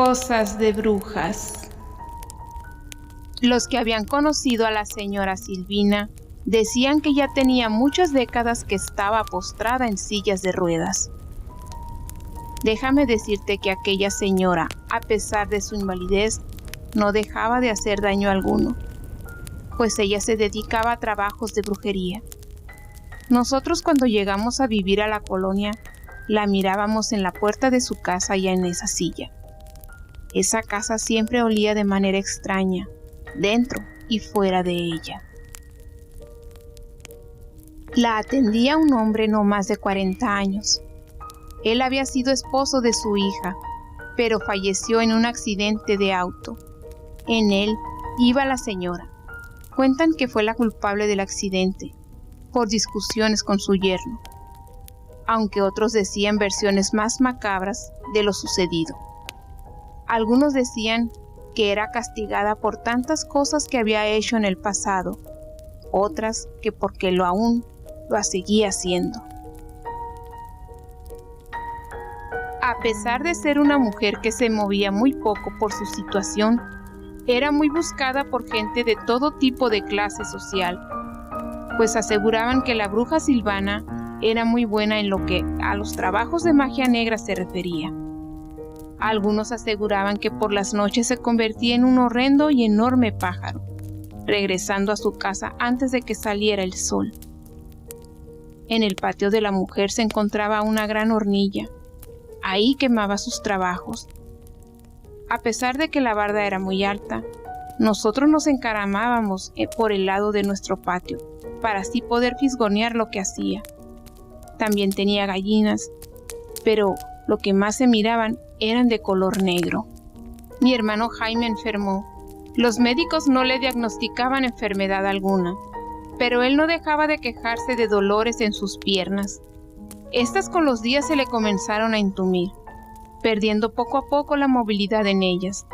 Cosas de brujas. Los que habían conocido a la señora Silvina decían que ya tenía muchas décadas que estaba postrada en sillas de ruedas. Déjame decirte que aquella señora, a pesar de su invalidez, no dejaba de hacer daño alguno, pues ella se dedicaba a trabajos de brujería. Nosotros, cuando llegamos a vivir a la colonia, la mirábamos en la puerta de su casa y en esa silla. Esa casa siempre olía de manera extraña, dentro y fuera de ella. La atendía un hombre no más de 40 años. Él había sido esposo de su hija, pero falleció en un accidente de auto. En él iba la señora. Cuentan que fue la culpable del accidente, por discusiones con su yerno, aunque otros decían versiones más macabras de lo sucedido. Algunos decían que era castigada por tantas cosas que había hecho en el pasado, otras que porque aún lo seguía haciendo. A pesar de ser una mujer que se movía muy poco por su situación, era muy buscada por gente de todo tipo de clase social, pues aseguraban que la bruja Silvana era muy buena en lo que a los trabajos de magia negra se refería. Algunos aseguraban que por las noches se convertía en un horrendo y enorme pájaro, regresando a su casa antes de que saliera el sol. En el patio de la mujer se encontraba una gran hornilla. Ahí quemaba sus trabajos. A pesar de que la barda era muy alta, nosotros nos encaramábamos por el lado de nuestro patio, para así poder fisgonear lo que hacía. También tenía gallinas, pero lo que más se miraban eran de color negro. Mi hermano Jaime enfermó. Los médicos no le diagnosticaban enfermedad alguna, pero él no dejaba de quejarse de dolores en sus piernas. Estas con los días se le comenzaron a entumir, perdiendo poco a poco la movilidad en ellas.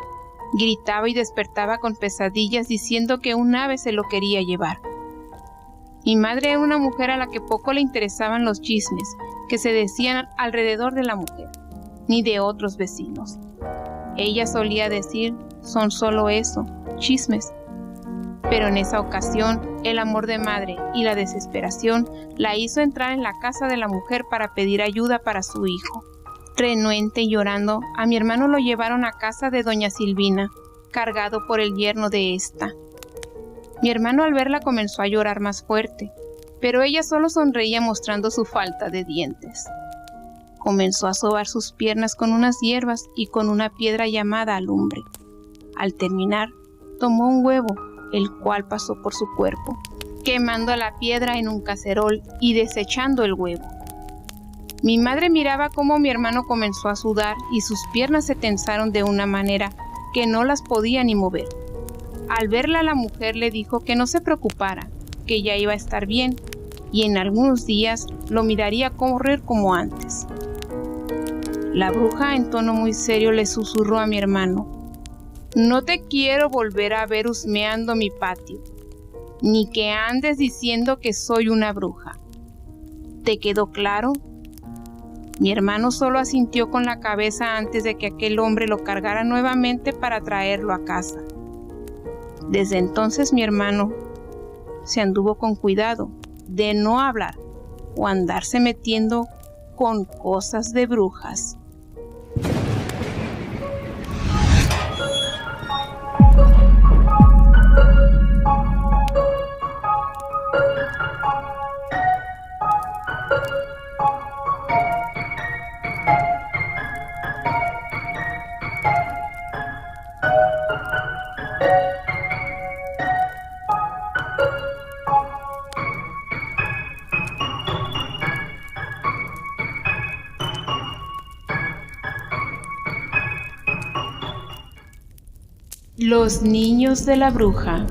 Gritaba y despertaba con pesadillas diciendo que un ave se lo quería llevar. Mi madre era una mujer a la que poco le interesaban los chismes que se decían alrededor de la mujer, ni de otros vecinos. Ella solía decir, son solo eso, chismes. Pero en esa ocasión, el amor de madre y la desesperación la hizo entrar en la casa de la mujer para pedir ayuda para su hijo. Renuente y llorando, a mi hermano lo llevaron a casa de doña Silvina, cargado por el yerno de esta. Mi hermano al verla comenzó a llorar más fuerte, pero ella solo sonreía mostrando su falta de dientes. Comenzó a sobar sus piernas con unas hierbas y con una piedra llamada alumbre. Al terminar, tomó un huevo, el cual pasó por su cuerpo, quemando la piedra en un cacerol y desechando el huevo. Mi madre miraba cómo mi hermano comenzó a sudar y sus piernas se tensaron de una manera que no las podía ni mover. Al verla, la mujer le dijo que no se preocupara, que ya iba a estar bien y en algunos días lo miraría correr como antes. La bruja, en tono muy serio, le susurró a mi hermano: no te quiero volver a ver husmeando mi patio, ni que andes diciendo que soy una bruja. ¿Te quedó claro? Mi hermano solo asintió con la cabeza antes de que aquel hombre lo cargara nuevamente para traerlo a casa. Desde entonces mi hermano se anduvo con cuidado de no hablar o andarse metiendo con cosas de brujas. Los niños de la bruja.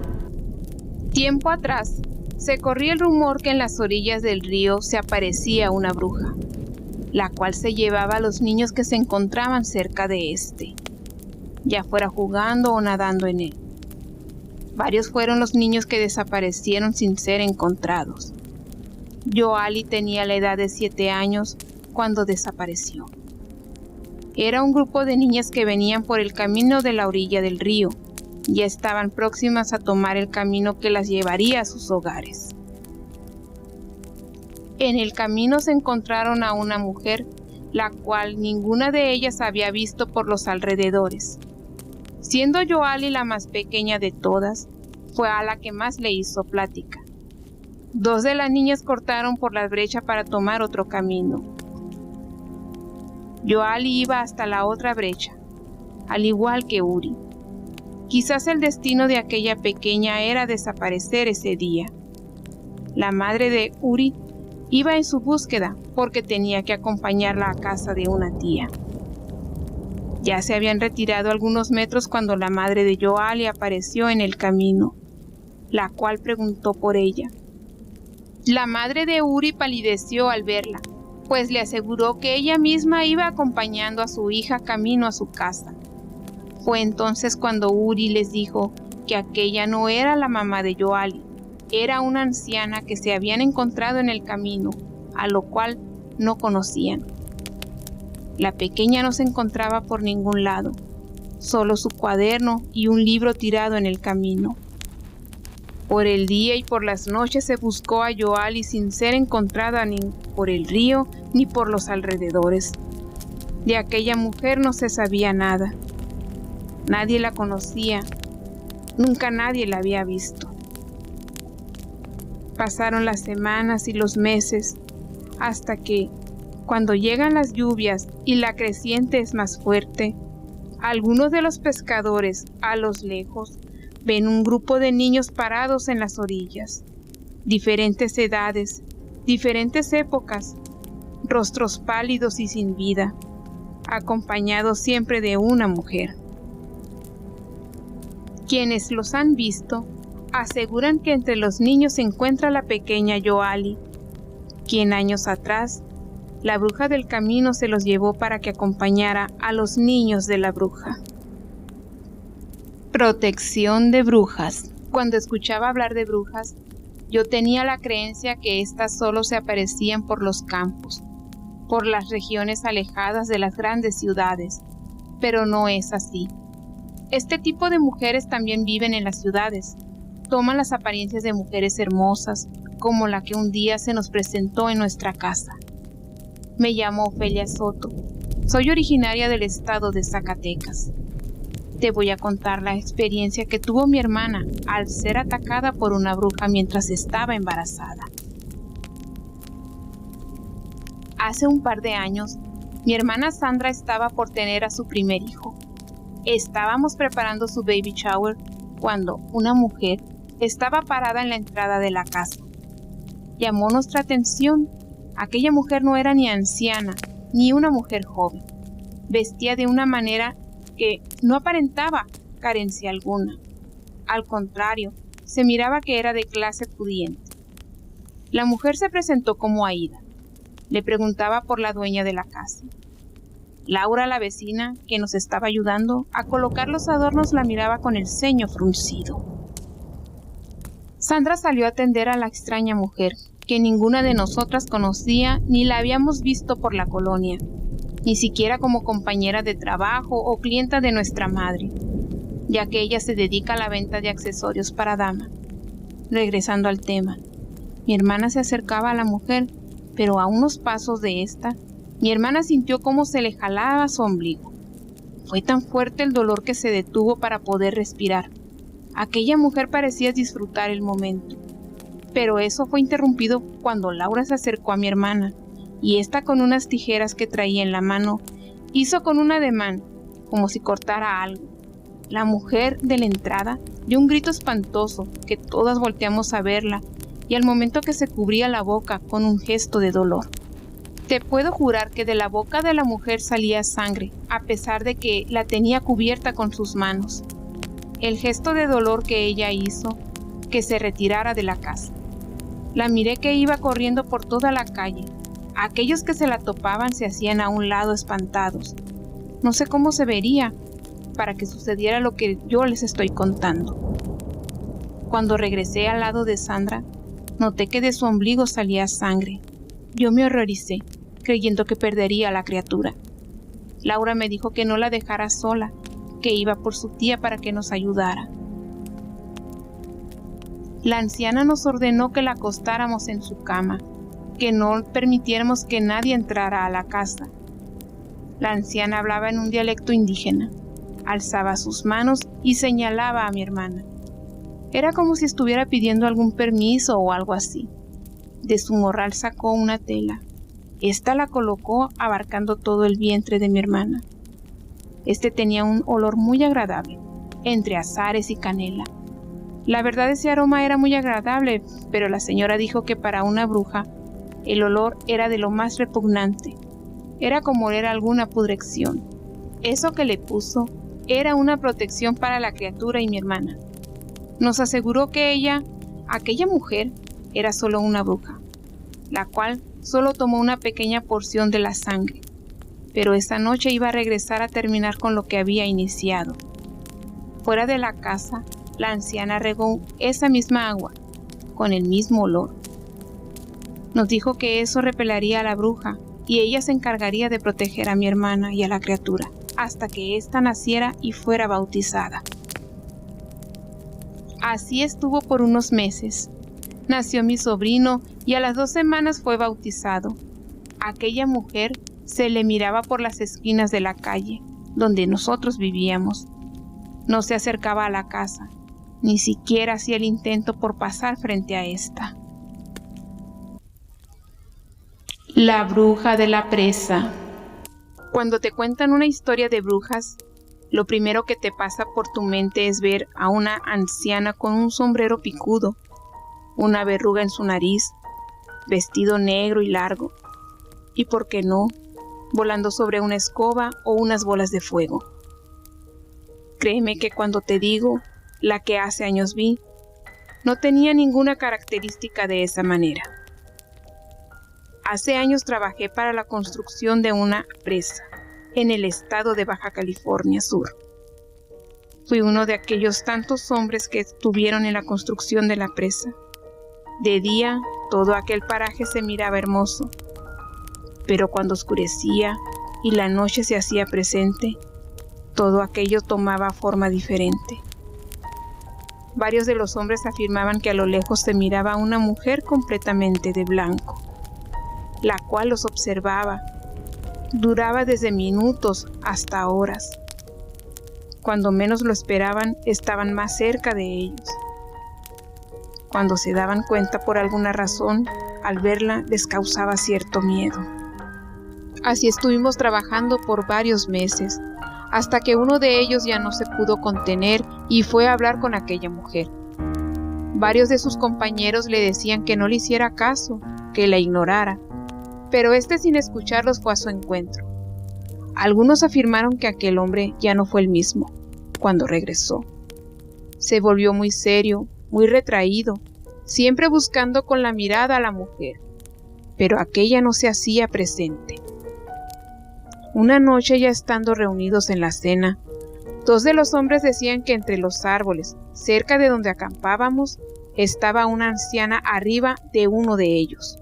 Tiempo atrás, se corría el rumor que en las orillas del río se aparecía una bruja, la cual se llevaba a los niños que se encontraban cerca de este, ya fuera jugando o nadando en él. Varios fueron los niños que desaparecieron sin ser encontrados. Yoali tenía la edad de 7 años cuando desapareció. Era un grupo de niñas que venían por el camino de la orilla del río. Ya estaban próximas a tomar el camino que las llevaría a sus hogares. En el camino se encontraron a una mujer, la cual ninguna de ellas había visto por los alrededores. Siendo Yoali la más pequeña de todas, fue a la que más le hizo plática. Dos de las niñas cortaron por la brecha para tomar otro camino. Yoali iba hasta la otra brecha, al igual que Uri. Quizás el destino de aquella pequeña era desaparecer ese día. La madre de Uri iba en su búsqueda porque tenía que acompañarla a casa de una tía. Ya se habían retirado algunos metros cuando la madre de Yoali apareció en el camino, la cual preguntó por ella. La madre de Uri palideció al verla, pues le aseguró que ella misma iba acompañando a su hija camino a su casa. Fue entonces cuando Uri les dijo que aquella no era la mamá de Yoali, era una anciana que se habían encontrado en el camino, a lo cual no conocían. La pequeña no se encontraba por ningún lado, solo su cuaderno y un libro tirado en el camino. Por el día y por las noches se buscó a Yoali sin ser encontrada ni por el río ni por los alrededores. De aquella mujer no se sabía nada. Nadie la conocía, nunca nadie la había visto. Pasaron las semanas y los meses, hasta que, cuando llegan las lluvias y la creciente es más fuerte, algunos de los pescadores, a lo lejos, ven un grupo de niños parados en las orillas, diferentes edades, diferentes épocas, rostros pálidos y sin vida, acompañados siempre de una mujer. Quienes los han visto aseguran que entre los niños se encuentra la pequeña Yoali, quien años atrás la bruja del camino se los llevó para que acompañara a los niños de la bruja. Protección de brujas. Cuando escuchaba hablar de brujas, yo tenía la creencia que éstas solo se aparecían por los campos, por las regiones alejadas de las grandes ciudades, pero no es así. Este tipo de mujeres también viven en las ciudades. Toman las apariencias de mujeres hermosas, como la que un día se nos presentó en nuestra casa. Me llamo Ofelia Soto. Soy originaria del estado de Zacatecas. Te voy a contar la experiencia que tuvo mi hermana al ser atacada por una bruja mientras estaba embarazada. Hace un par de años, mi hermana Sandra estaba por tener a su primer hijo. Estábamos preparando su baby shower cuando una mujer estaba parada en la entrada de la casa. Llamó nuestra atención. Aquella mujer no era ni anciana, ni una mujer joven. Vestía de una manera que no aparentaba carencia alguna. Al contrario, se miraba que era de clase pudiente. La mujer se presentó como Aida. Le preguntaba por la dueña de la casa. Laura, la vecina, que nos estaba ayudando a colocar los adornos, la miraba con el ceño fruncido. Sandra salió a atender a la extraña mujer, que ninguna de nosotras conocía ni la habíamos visto por la colonia, ni siquiera como compañera de trabajo o clienta de nuestra madre, ya que ella se dedica a la venta de accesorios para dama. Regresando al tema, mi hermana se acercaba a la mujer, pero a unos pasos de esta, mi hermana sintió cómo se le jalaba su ombligo. Fue tan fuerte el dolor que se detuvo para poder respirar. Aquella mujer parecía disfrutar el momento. Pero eso fue interrumpido cuando Laura se acercó a mi hermana, y ésta con unas tijeras que traía en la mano, hizo con un ademán, como si cortara algo. La mujer de la entrada dio un grito espantoso, que todas volteamos a verla, y al momento que se cubría la boca con un gesto de dolor. Te puedo jurar que de la boca de la mujer salía sangre, a pesar de que la tenía cubierta con sus manos. El gesto de dolor que ella hizo, que se retirara de la casa. La miré que iba corriendo por toda la calle. Aquellos que se la topaban se hacían a un lado espantados. No sé cómo se vería para que sucediera lo que yo les estoy contando. Cuando regresé al lado de Sandra, noté que de su ombligo salía sangre. Yo me horroricé, creyendo que perdería a la criatura. Laura me dijo que no la dejara sola, que iba por su tía para que nos ayudara. La anciana nos ordenó que la acostáramos en su cama, que no permitiéramos que nadie entrara a la casa. La anciana hablaba en un dialecto indígena, alzaba sus manos y señalaba a mi hermana. Era como si estuviera pidiendo algún permiso o algo así. De su morral sacó una tela. Esta la colocó abarcando todo el vientre de mi hermana. Este tenía un olor muy agradable, entre azares y canela. La verdad, ese aroma era muy agradable, pero la señora dijo que para una bruja el olor era de lo más repugnante. Era como oler alguna pudrección. Eso que le puso era una protección para la criatura y mi hermana. Nos aseguró que aquella mujer, era solo una bruja, la cual solo tomó una pequeña porción de la sangre, pero esa noche iba a regresar a terminar con lo que había iniciado. Fuera de la casa, la anciana regó esa misma agua, con el mismo olor. Nos dijo que eso repelería a la bruja y ella se encargaría de proteger a mi hermana y a la criatura hasta que ésta naciera y fuera bautizada. Así estuvo por unos meses. Nació mi sobrino y a las 2 semanas fue bautizado. Aquella mujer se le miraba por las esquinas de la calle donde nosotros vivíamos. No se acercaba a la casa, ni siquiera hacía el intento por pasar frente a esta. La bruja de la presa. Cuando te cuentan una historia de brujas, lo primero que te pasa por tu mente es ver a una anciana con un sombrero picudo, una verruga en su nariz, vestido negro y largo, y por qué no, volando sobre una escoba o unas bolas de fuego. Créeme que cuando te digo la que hace años vi, no tenía ninguna característica de esa manera. Hace años trabajé para la construcción de una presa en el estado de Baja California Sur. Fui uno de aquellos tantos hombres que estuvieron en la construcción de la presa. De día, todo aquel paraje se miraba hermoso, pero cuando oscurecía y la noche se hacía presente, todo aquello tomaba forma diferente. Varios de los hombres afirmaban que a lo lejos se miraba una mujer completamente de blanco, la cual los observaba. Duraba desde minutos hasta horas. Cuando menos lo esperaban, estaban más cerca de ellos. Cuando se daban cuenta por alguna razón, al verla les causaba cierto miedo. Así estuvimos trabajando por varios meses, hasta que uno de ellos ya no se pudo contener y fue a hablar con aquella mujer. Varios de sus compañeros le decían que no le hiciera caso, que la ignorara, pero sin escucharlos fue a su encuentro. Algunos afirmaron que aquel hombre ya no fue el mismo cuando regresó. Se volvió muy serio, muy retraído, siempre buscando con la mirada a la mujer, pero aquella no se hacía presente. Una noche, ya estando reunidos en la cena, 2 de los hombres decían que entre los árboles, cerca de donde acampábamos, estaba una anciana arriba de uno de ellos.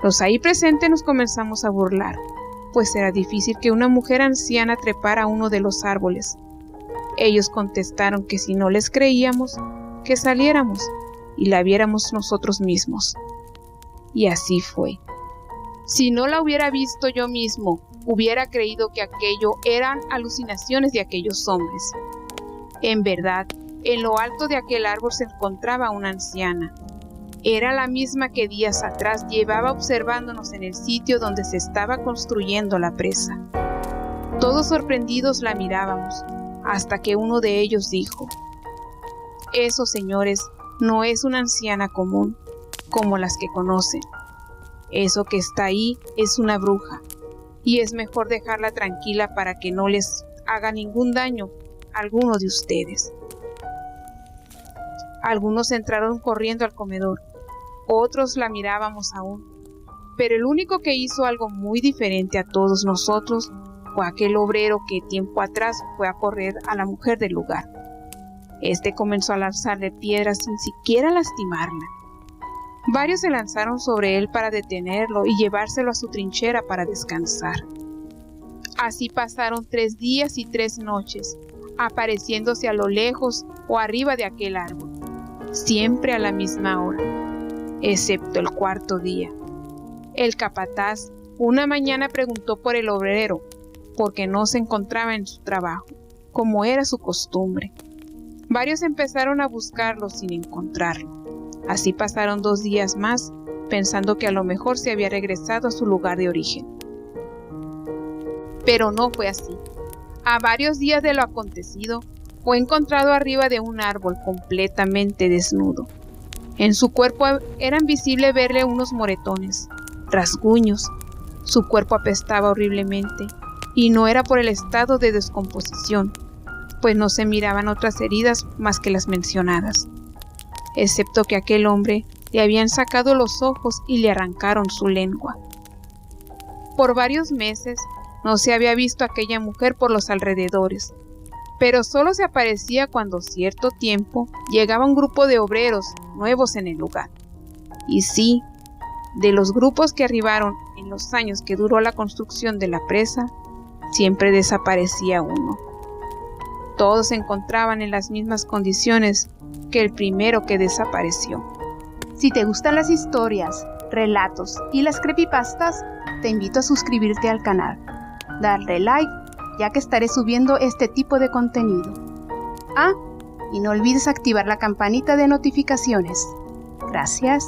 Los ahí presentes nos comenzamos a burlar, pues era difícil que una mujer anciana trepara a uno de los árboles. Ellos contestaron que si no les creíamos, que saliéramos y la viéramos nosotros mismos. Y así fue. Si no la hubiera visto yo mismo, hubiera creído que aquello eran alucinaciones de aquellos hombres. En verdad, en lo alto de aquel árbol se encontraba una anciana. Era la misma que días atrás llevaba observándonos en el sitio donde se estaba construyendo la presa. Todos sorprendidos la mirábamos, hasta que uno de ellos dijo: «Eso, señores, no es una anciana común, como las que conocen. Eso que está ahí es una bruja, y es mejor dejarla tranquila para que no les haga ningún daño a alguno de ustedes». Algunos entraron corriendo al comedor, otros la mirábamos aún, pero el único que hizo algo muy diferente a todos nosotros fue aquel obrero que tiempo atrás fue a correr a la mujer del lugar. Comenzó a lanzarle piedras sin siquiera lastimarla. Varios se lanzaron sobre él para detenerlo y llevárselo a su trinchera para descansar. Así pasaron 3 días y 3 noches, apareciéndose a lo lejos o arriba de aquel árbol, siempre a la misma hora, excepto el cuarto día. El capataz una mañana preguntó por el obrero, porque no se encontraba en su trabajo, como era su costumbre. Varios empezaron a buscarlo sin encontrarlo. Así pasaron 2 días más, pensando que a lo mejor se había regresado a su lugar de origen. Pero no fue así. A varios días de lo acontecido, fue encontrado arriba de un árbol completamente desnudo. En su cuerpo eran visibles verle unos moretones, rasguños. Su cuerpo apestaba horriblemente, y no era por el estado de descomposición, pues no se miraban otras heridas más que las mencionadas, excepto que a aquel hombre le habían sacado los ojos y le arrancaron su lengua. Por varios meses no se había visto a aquella mujer por los alrededores, pero solo se aparecía cuando cierto tiempo llegaba un grupo de obreros nuevos en el lugar. Y sí, de los grupos que arribaron en los años que duró la construcción de la presa, siempre desaparecía uno. Todos se encontraban en las mismas condiciones que el primero que desapareció. Si te gustan las historias, relatos y las creepypastas, te invito a suscribirte al canal, darle like, ya que estaré subiendo este tipo de contenido. Y no olvides activar la campanita de notificaciones. Gracias.